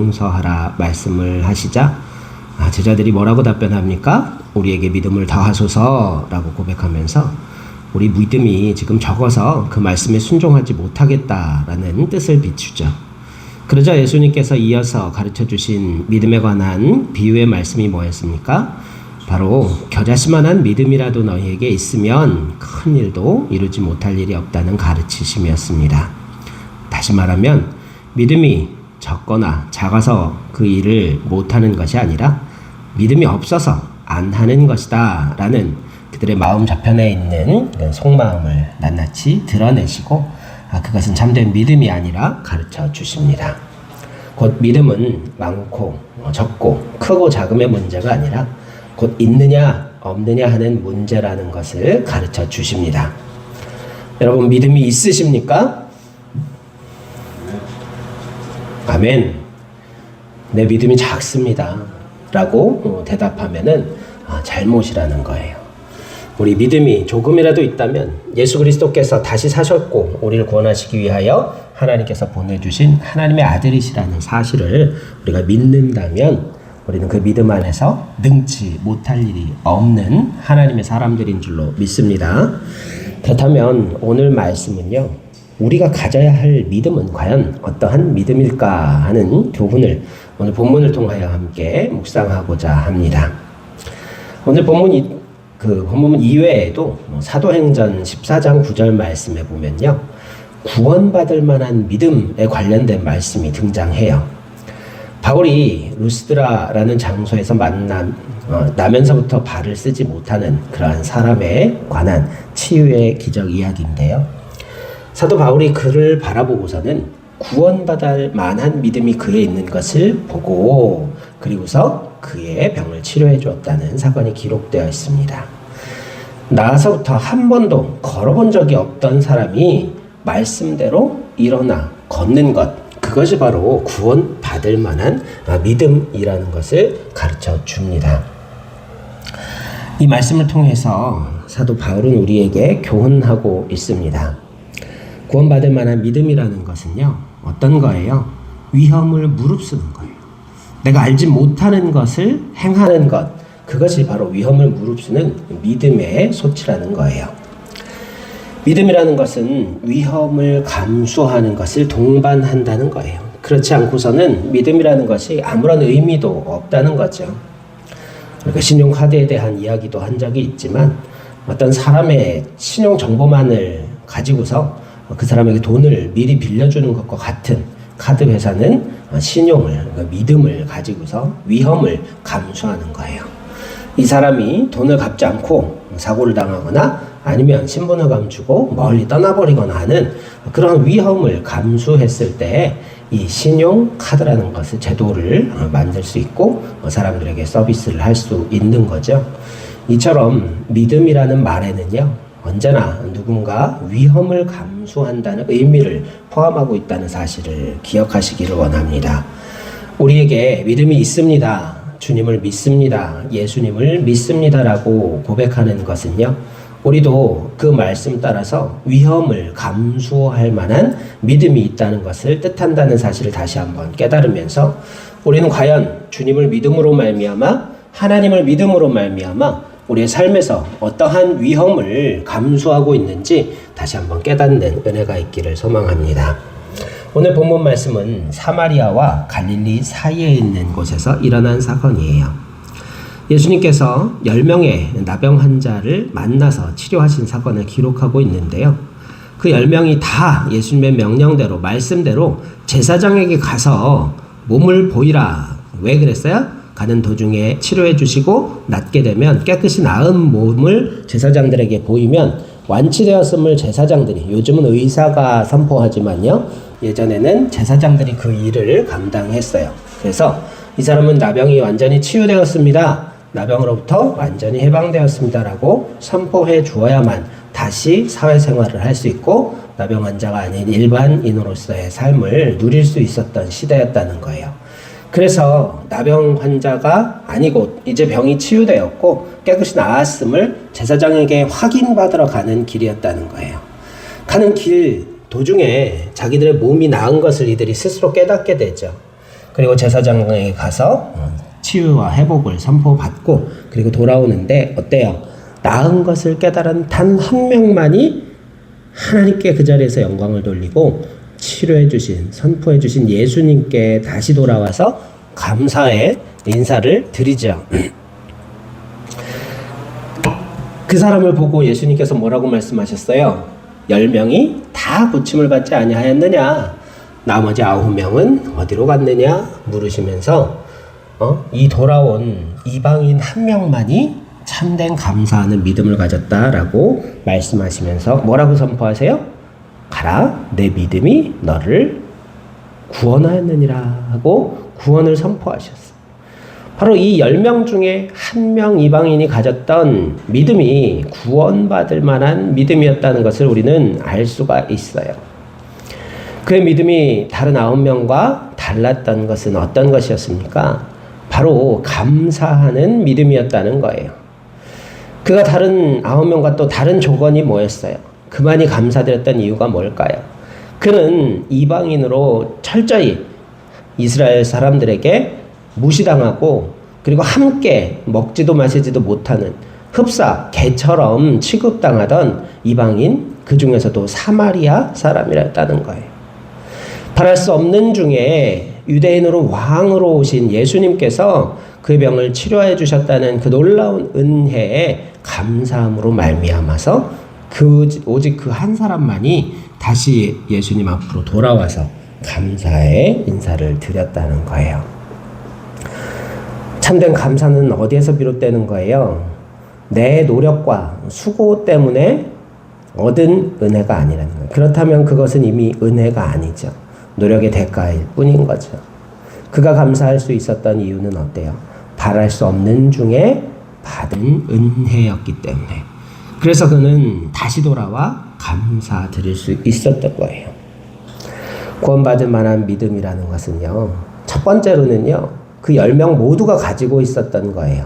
용서하라 말씀을 하시자 제자들이 뭐라고 답변합니까? 우리에게 믿음을 더하소서 라고 고백하면서 우리 믿음이 지금 적어서 그 말씀에 순종하지 못하겠다라는 뜻을 비추죠. 그러자 예수님께서 이어서 가르쳐 주신 믿음에 관한 비유의 말씀이 뭐였습니까? 바로 겨자씨만한 믿음이라도 너희에게 있으면 큰 일도 이루지 못할 일이 없다는 가르치심이었습니다. 다시 말하면 믿음이 적거나 작아서 그 일을 못하는 것이 아니라 믿음이 없어서 안 하는 것이다 라는 그들의 마음 저편에 있는 속마음을 낱낱이 드러내시고 그것은 참된 믿음이 아니라 가르쳐 주십니다. 곧 믿음은 많고 적고 크고 작음의 문제가 아니라 곧 있느냐 없느냐 하는 문제라는 것을 가르쳐 주십니다. 여러분 믿음이 있으십니까? 아멘. 내 믿음이 작습니다 라고 대답하면은 잘못이라는 거예요. 우리 믿음이 조금이라도 있다면 예수 그리스도께서 다시 사셨고 우리를 구원하시기 위하여 하나님께서 보내주신 하나님의 아들이시라는 사실을 우리가 믿는다면 우리는 그 믿음 안에서 능치 못할 일이 없는 하나님의 사람들인 줄로 믿습니다. 그렇다면 오늘 말씀은요, 우리가 가져야 할 믿음은 과연 어떠한 믿음일까 하는 교훈을 오늘 본문을 통하여 함께 묵상하고자 합니다. 오늘 본문 이외에도 사도행전 14장 9절 말씀에 보면요, 구원받을 만한 믿음에 관련된 말씀이 등장해요. 바울이 루스드라라는 장소에서 나면서부터 발을 쓰지 못하는 그러한 사람에 관한 치유의 기적 이야기인데요. 사도 바울이 그를 바라보고서는 구원받을 만한 믿음이 그에 있는 것을 보고 그리고서 그의 병을 치료해 주었다는 사건이 기록되어 있습니다. 나서부터 한 번도 걸어본 적이 없던 사람이 말씀대로 일어나 걷는 것, 그것이 바로 구원받을 만한 믿음이라는 것을 가르쳐 줍니다. 이 말씀을 통해서 사도 바울은 우리에게 교훈하고 있습니다. 구원받을 만한 믿음이라는 것은요, 어떤 거예요? 위험을 무릅쓰는 거예요. 내가 알지 못하는 것을 행하는 것, 그것이 바로 위험을 무릅쓰는 믿음의 소치라는 거예요. 믿음이라는 것은 위험을 감수하는 것을 동반한다는 거예요. 그렇지 않고서는 믿음이라는 것이 아무런 의미도 없다는 거죠. 우리가 신용카드에 대한 이야기도 한 적이 있지만 어떤 사람의 신용 정보만을 가지고서 그 사람에게 돈을 미리 빌려주는 것과 같은 카드 회사는 신용을, 믿음을 가지고서 위험을 감수하는 거예요. 이 사람이 돈을 갚지 않고 사고를 당하거나 아니면 신분을 감추고 멀리 떠나버리거나 하는 그런 위험을 감수했을 때 이 신용카드라는 것을 제도를 만들 수 있고 사람들에게 서비스를 할 수 있는 거죠. 이처럼 믿음이라는 말에는요, 언제나 누군가 위험을 감수한다는 의미를 포함하고 있다는 사실을 기억하시기를 원합니다. 우리에게 믿음이 있습니다, 주님을 믿습니다, 예수님을 믿습니다라고 고백하는 것은요, 우리도 그 말씀 따라서 위험을 감수할 만한 믿음이 있다는 것을 뜻한다는 사실을 다시 한번 깨달으면서 우리는 과연 주님을 믿음으로 말미암아 하나님을 믿음으로 말미암아 우리의 삶에서 어떠한 위험을 감수하고 있는지 다시 한번 깨닫는 은혜가 있기를 소망합니다. 오늘 본문 말씀은 사마리아와 갈릴리 사이에 있는 곳에서 일어난 사건이에요. 예수님께서 10명의 나병 환자를 만나서 치료하신 사건을 기록하고 있는데요. 그 10명이 다 예수님의 명령대로, 말씀대로 제사장에게 가서 몸을 보이라. 왜 그랬어요? 가는 도중에 치료해 주시고 낫게 되면 깨끗이 나은 몸을 제사장들에게 보이면 완치되었음을 제사장들이, 요즘은 의사가 선포하지만요, 예전에는 제사장들이 그 일을 감당했어요. 그래서 이 사람은 나병이 완전히 치유되었습니다, 나병으로부터 완전히 해방되었습니다라고 선포해 주어야만 다시 사회생활을 할 수 있고 나병 환자가 아닌 일반인으로서의 삶을 누릴 수 있었던 시대였다는 거예요. 그래서 나병 환자가 아니고 이제 병이 치유되었고 깨끗이 나았음을 제사장에게 확인받으러 가는 길이었다는 거예요. 가는 길 도중에 자기들의 몸이 나은 것을 이들이 스스로 깨닫게 되죠. 그리고 제사장에게 가서 치유와 회복을 선포받고 그리고 돌아오는데 어때요? 나은 것을 깨달은 단 한 명만이 하나님께 그 자리에서 영광을 돌리고 치료해 주신, 선포해 주신 예수님께 다시 돌아와서 감사의 인사를 드리죠. 그 사람을 보고 예수님께서 뭐라고 말씀하셨어요? 10명이 다 고침을 받지 아니하였느냐? 나머지 9명은 어디로 갔느냐? 물으시면서 이 돌아온 이방인 한 명만이 참된 감사하는 믿음을 가졌다라고 말씀하시면서 뭐라고 선포하세요? 가라, 내 믿음이 너를 구원하였느니라 하고 구원을 선포하셨어요. 바로 이 10명 중에 한 명 이방인이 가졌던 믿음이 구원받을 만한 믿음이었다는 것을 우리는 알 수가 있어요. 그의 믿음이 다른 9명과 달랐던 것은 어떤 것이었습니까? 바로 감사하는 믿음이었다는 거예요. 그가 다른 9명과 또 다른 조건이 뭐였어요? 그만이 감사드렸던 이유가 뭘까요? 그는 이방인으로 철저히 이스라엘 사람들에게 무시당하고 그리고 함께 먹지도 마시지도 못하는 흡사, 개처럼 취급당하던 이방인, 그 중에서도 사마리아 사람이었다는 거예요. 바랄 수 없는 중에 유대인으로 왕으로 오신 예수님께서 그의 병을 치료해 주셨다는 그 놀라운 은혜에 감사함으로 말미암아서 오직 그 한 사람만이 다시 예수님 앞으로 돌아와서 감사의 인사를 드렸다는 거예요. 참된 감사는 어디에서 비롯되는 거예요? 내 노력과 수고 때문에 얻은 은혜가 아니라는 거예요. 그렇다면 그것은 이미 은혜가 아니죠. 노력의 대가일 뿐인 거죠. 그가 감사할 수 있었던 이유는 어때요? 바랄 수 없는 중에 받은 은혜였기 때문에. 그래서 그는 다시 돌아와 감사드릴 수 있었던 거예요. 구원받을 만한 믿음이라는 것은요, 첫 번째로는요, 그 10명 모두가 가지고 있었던 거예요.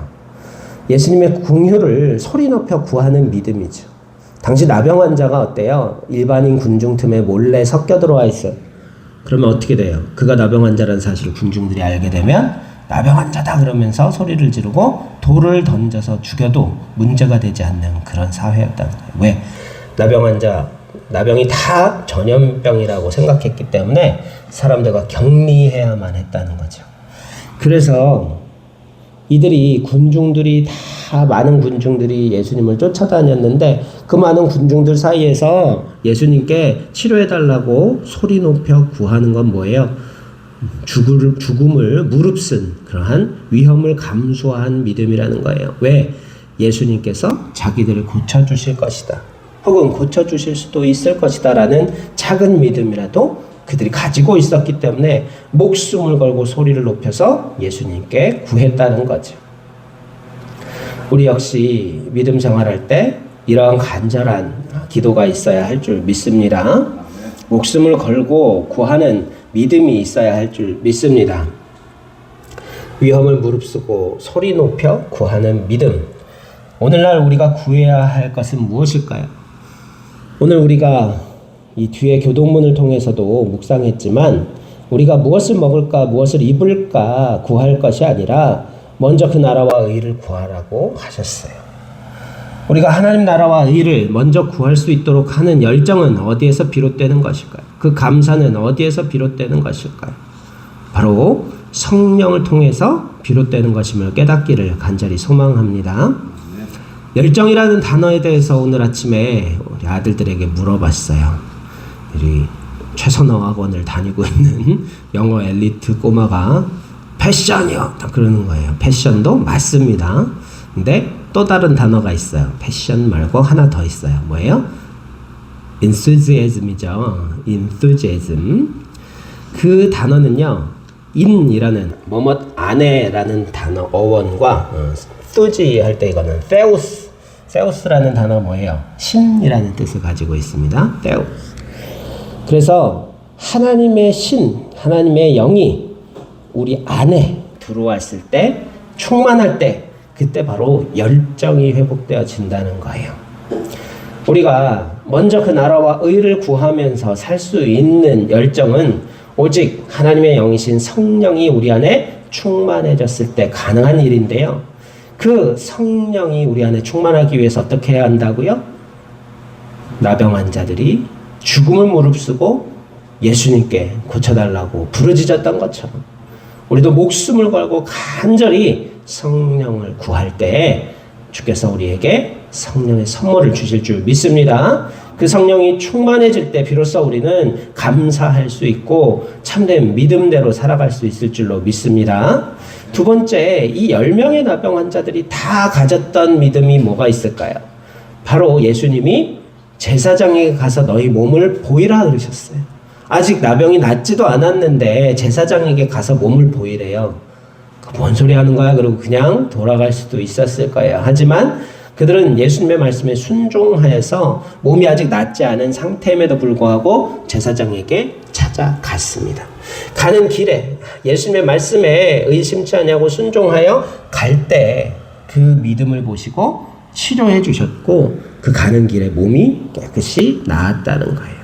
예수님의 긍휼을 소리 높여 구하는 믿음이죠. 당시 나병 환자가 어때요? 일반인 군중 틈에 몰래 섞여 들어와 있어요. 그러면 어떻게 돼요? 그가 나병 환자라는 사실을 군중들이 알게 되면 나병 환자다 그러면서 소리를 지르고 돌을 던져서 죽여도 문제가 되지 않는 그런 사회였다는 거예요. 왜? 나병이 다 전염병이라고 생각했기 때문에 사람들과 격리해야만 했다는 거죠. 그래서 많은 군중들이 예수님을 쫓아다녔는데 그 많은 군중들 사이에서 예수님께 치료해달라고 소리 높여 구하는 건 뭐예요? 죽음을 무릅쓴 그러한 위험을 감수한 믿음이라는 거예요. 왜? 예수님께서 자기들을 고쳐주실 것이다. 혹은 고쳐주실 수도 있을 것이다 라는 작은 믿음이라도 그들이 가지고 있었기 때문에 목숨을 걸고 소리를 높여서 예수님께 구했다는 거죠. 우리 역시 믿음 생활할 때 이러한 간절한 기도가 있어야 할 줄 믿습니다. 목숨을 걸고 구하는 믿음이 있어야 할 줄 믿습니다. 위험을 무릅쓰고 소리 높여 구하는 믿음. 오늘날 우리가 구해야 할 것은 무엇일까요? 오늘 우리가 이 뒤에 교동문을 통해서도 묵상했지만 우리가 무엇을 먹을까 무엇을 입을까 구할 것이 아니라 먼저 그 나라와 의를 구하라고 하셨어요. 우리가 하나님 나라와 의를 먼저 구할 수 있도록 하는 열정은 어디에서 비롯되는 것일까요? 그 감사는 어디에서 비롯되는 것일까요? 바로 성령을 통해서 비롯되는 것임을 깨닫기를 간절히 소망합니다. 열정이라는 단어에 대해서 오늘 아침에 우리 아들들에게 물어봤어요. 우리 최선호 학원을 다니고 있는 영어 엘리트 꼬마가 패션이요 그러는 거예요. 패션도 맞습니다. 근데 또 다른 단어가 있어요. 패션 말고 하나 더 있어요. 뭐예요? enthusiasm이죠. enthusiasm. 그 단어는요, in이라는 뭐뭇 안에라는 단어 어원과 enthusi 할 때 이거는 theos라는 단어 뭐예요? 신이라는 뜻을 가지고 있습니다. theos. 그래서 하나님의 신, 하나님의 영이 우리 안에 들어왔을 때, 충만할 때, 그때 바로 열정이 회복되어진다는 거예요. 우리가 먼저 그 나라와 의를 구하면서 살 수 있는 열정은 오직 하나님의 영이신 성령이 우리 안에 충만해졌을 때 가능한 일인데요. 그 성령이 우리 안에 충만하기 위해서 어떻게 해야 한다고요? 나병 환자들이 죽음을 무릅쓰고 예수님께 고쳐달라고 부르짖었던 것처럼 우리도 목숨을 걸고 간절히 성령을 구할 때 주께서 우리에게 성령의 선물을 주실 줄 믿습니다. 그 성령이 충만해질 때 비로소 우리는 감사할 수 있고 참된 믿음대로 살아갈 수 있을 줄로 믿습니다. 두 번째, 이 10명의 나병 환자들이 다 가졌던 믿음이 뭐가 있을까요? 바로 예수님이 제사장에게 가서 너희 몸을 보이라 그러셨어요. 아직 나병이 낫지도 않았는데 제사장에게 가서 몸을 보이래요. 뭔 소리 하는 거야? 그러고 그냥 돌아갈 수도 있었을 거예요. 하지만 그들은 예수님의 말씀에 순종하여서 몸이 아직 낫지 않은 상태임에도 불구하고 제사장에게 찾아갔습니다. 가는 길에 예수님의 말씀에 의심치 않냐고 순종하여 갈 때 그 믿음을 보시고 치료해 주셨고 그 가는 길에 몸이 깨끗이 나았다는 거예요.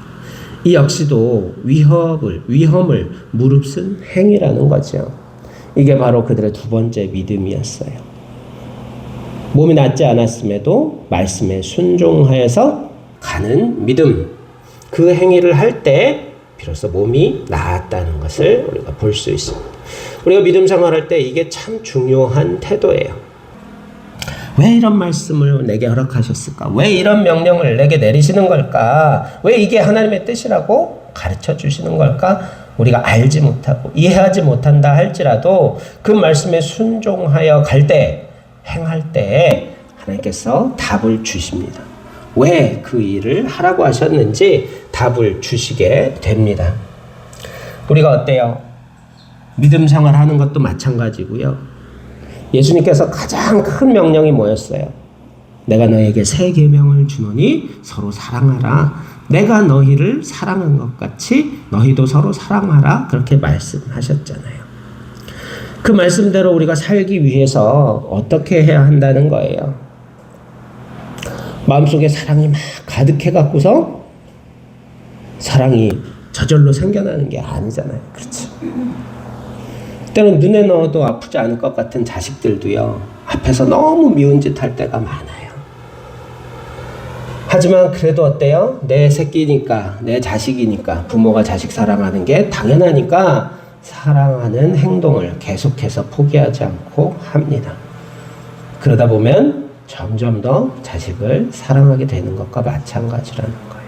이 역시도 위험을 무릅쓴 행위라는 거죠. 이게 바로 그들의 두 번째 믿음이었어요. 몸이 낫지 않았음에도 말씀에 순종하여서 가는 믿음. 그 행위를 할 때 비로소 몸이 나았다는 것을 우리가 볼 수 있습니다. 우리가 믿음 생활할 때 이게 참 중요한 태도예요. 왜 이런 말씀을 내게 허락하셨을까? 왜 이런 명령을 내게 내리시는 걸까? 왜 이게 하나님의 뜻이라고 가르쳐 주시는 걸까? 우리가 알지 못하고 이해하지 못한다 할지라도 그 말씀에 순종하여 갈 때, 행할 때 하나님께서 답을 주십니다. 왜 그 일을 하라고 하셨는지 답을 주시게 됩니다. 우리가 어때요? 믿음 생활하는 것도 마찬가지고요. 예수님께서 가장 큰 명령이 뭐였어요? 내가 너에게 새 계명을 주노니 서로 사랑하라. 내가 너희를 사랑한 것 같이 너희도 서로 사랑하라. 그렇게 말씀하셨잖아요. 그 말씀대로 우리가 살기 위해서 어떻게 해야 한다는 거예요? 마음속에 사랑이 막 가득해 갖고서 사랑이 저절로 생겨나는 게 아니잖아요. 그렇죠? 때는 눈에 넣어도 아프지 않을 것 같은 자식들도요, 앞에서 너무 미운 짓 할 때가 많아요. 하지만 그래도 어때요? 내 새끼니까, 내 자식이니까, 부모가 자식 사랑하는 게 당연하니까 사랑하는 행동을 계속해서 포기하지 않고 합니다. 그러다 보면 점점 더 자식을 사랑하게 되는 것과 마찬가지라는 거예요.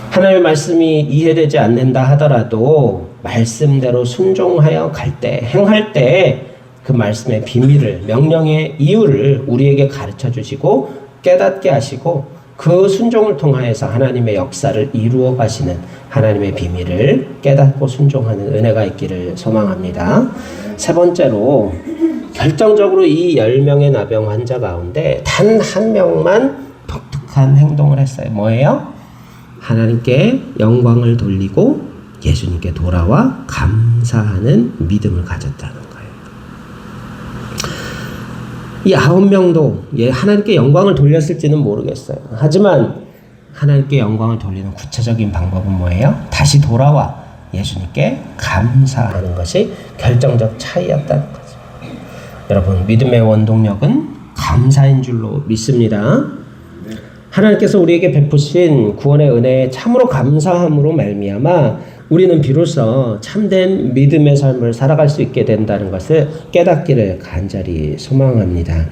하나님의 말씀이 이해되지 않는다 하더라도 말씀대로 순종하여 갈 때, 행할 때 그 말씀의 비밀을, 명령의 이유를 우리에게 가르쳐 주시고 깨닫게 하시고 그 순종을 통하여서 하나님의 역사를 이루어 가시는 하나님의 비밀을 깨닫고 순종하는 은혜가 있기를 소망합니다. 세 번째로 결정적으로 이 10명의 나병 환자 가운데 단 한 명만 독특한 행동을 했어요. 뭐예요? 하나님께 영광을 돌리고 예수님께 돌아와 감사하는 믿음을 가졌다는 거예요. 이 9명도 하나님께 영광을 돌렸을지는 모르겠어요. 하지만 하나님께 영광을 돌리는 구체적인 방법은 뭐예요? 다시 돌아와 예수님께 감사하는 것이 결정적 차이였다는 거죠. 여러분, 믿음의 원동력은 감사인 줄로 믿습니다. 하나님께서 우리에게 베푸신 구원의 은혜에 참으로 감사함으로 말미암아 우리는 비로소 참된 믿음의 삶을 살아갈 수 있게 된다는 것을 깨닫기를 간절히 소망합니다.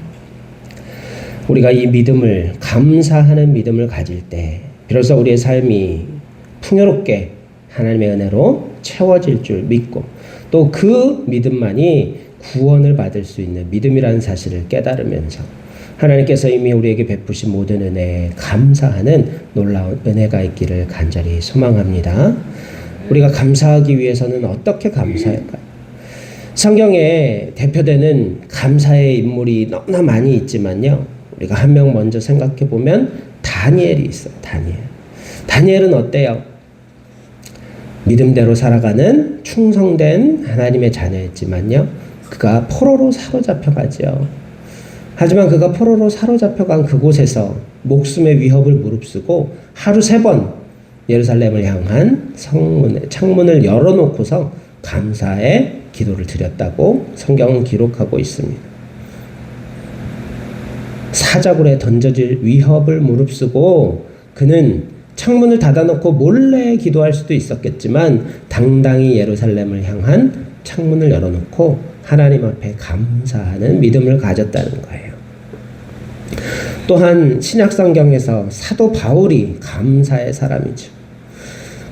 우리가 이 믿음을, 감사하는 믿음을 가질 때 비로소 우리의 삶이 풍요롭게 하나님의 은혜로 채워질 줄 믿고 또 그 믿음만이 구원을 받을 수 있는 믿음이라는 사실을 깨달으면서 하나님께서 이미 우리에게 베푸신 모든 은혜에 감사하는 놀라운 은혜가 있기를 간절히 소망합니다. 우리가 감사하기 위해서는 어떻게 감사할까요? 성경에 대표되는 감사의 인물이 너무나 많이 있지만요. 우리가 한 명 먼저 생각해 보면 다니엘이 있어요. 다니엘은 어때요? 믿음대로 살아가는 충성된 하나님의 자녀였지만요. 그가 포로로 사로잡혀가죠. 하지만 그가 포로로 사로잡혀간 그곳에서 목숨의 위협을 무릅쓰고 하루 3번 예루살렘을 향한 창문을 열어놓고서 감사의 기도를 드렸다고 성경은 기록하고 있습니다. 사자굴에 던져질 위협을 무릅쓰고 그는 창문을 닫아놓고 몰래 기도할 수도 있었겠지만 당당히 예루살렘을 향한 창문을 열어놓고 하나님 앞에 감사하는 믿음을 가졌다는 거예요. 또한 신약성경에서 사도 바울이 감사의 사람이죠.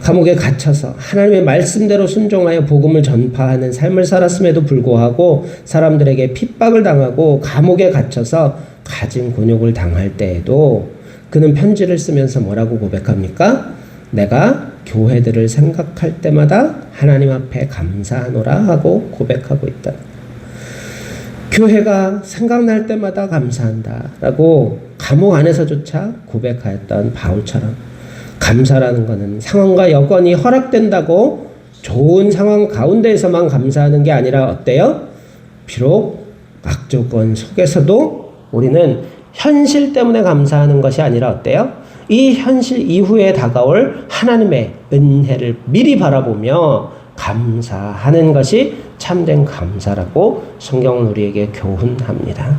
감옥에 갇혀서 하나님의 말씀대로 순종하여 복음을 전파하는 삶을 살았음에도 불구하고 사람들에게 핍박을 당하고 감옥에 갇혀서 가진 곤욕을 당할 때에도 그는 편지를 쓰면서 뭐라고 고백합니까? 내가 교회들을 생각할 때마다 하나님 앞에 감사하노라 하고 고백하고 있다. 교회가 생각날 때마다 감사한다 라고 감옥 안에서조차 고백하였던 바울처럼 감사라는 것은 상황과 여건이 허락된다고 좋은 상황 가운데에서만 감사하는 게 아니라 어때요? 비록 악조건 속에서도 우리는 현실 때문에 감사하는 것이 아니라 어때요? 이 현실 이후에 다가올 하나님의 은혜를 미리 바라보며 감사하는 것이 참된 감사라고 성경은 우리에게 교훈합니다.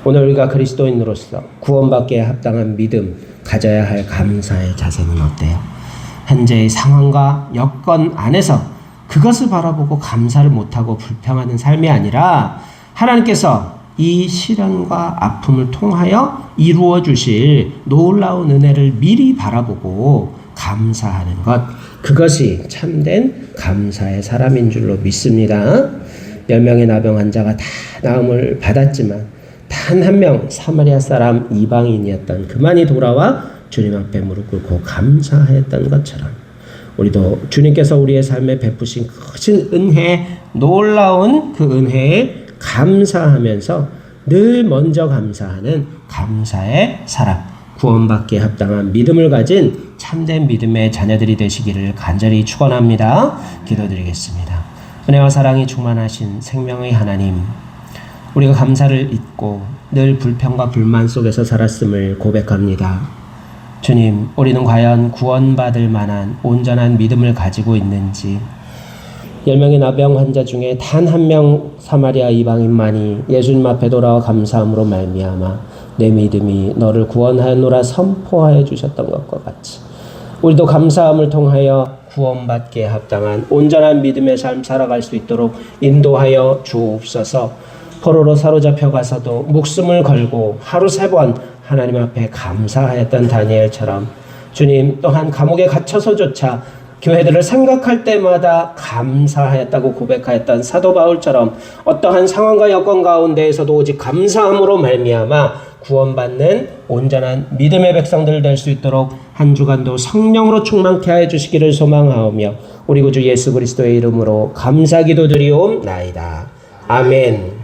오늘 우리가 그리스도인으로서 구원받기에 합당한 믿음, 가져야 할 감사의 자세는 어때요? 현재의 상황과 여건 안에서 그것을 바라보고 감사를 못하고 불평하는 삶이 아니라 하나님께서 이 시련과 아픔을 통하여 이루어 주실 놀라운 은혜를 미리 바라보고 감사하는 것, 그것이 참된 감사의 사람인 줄로 믿습니다. 10명의 나병 환자가 다 나음을 받았지만 단 한 명 사마리아 사람 이방인이었던 그만이 돌아와 주님 앞에 무릎 꿇고 감사했던 것처럼 우리도 주님께서 우리의 삶에 베푸신 크신 은혜, 놀라운 그 은혜에 감사하면서 늘 먼저 감사하는 감사의 사람, 구원받기에 합당한 믿음을 가진 참된 믿음의 자녀들이 되시기를 간절히 축원합니다. 기도드리겠습니다. 은혜와 사랑이 충만하신 생명의 하나님, 우리가 감사를 잊고 늘 불평과 불만 속에서 살았음을 고백합니다. 주님, 우리는 과연 구원받을 만한 온전한 믿음을 가지고 있는지, 10명의 나병 환자 중에 단 한 명 사마리아 이방인만이 예수님 앞에 돌아와 감사함으로 말미암아 내 믿음이 너를 구원하였노라 선포하여 주셨던 것과 같이 우리도 감사함을 통하여 구원받기에 합당한 온전한 믿음의 삶 살아갈 수 있도록 인도하여 주옵소서. 포로로 사로잡혀 가서도 목숨을 걸고 하루 3번 하나님 앞에 감사하였던 다니엘처럼 주님, 또한 감옥에 갇혀서조차 교회들을 생각할 때마다 감사하였다고 고백하였던 사도 바울처럼 어떠한 상황과 여건 가운데에서도 오직 감사함으로 말미암아 구원받는 온전한 믿음의 백성들 될 수 있도록 한 주간도 성령으로 충만케 하여 주시기를 소망하오며 우리 구주 예수 그리스도의 이름으로 감사기도 드리옵나이다. 아멘.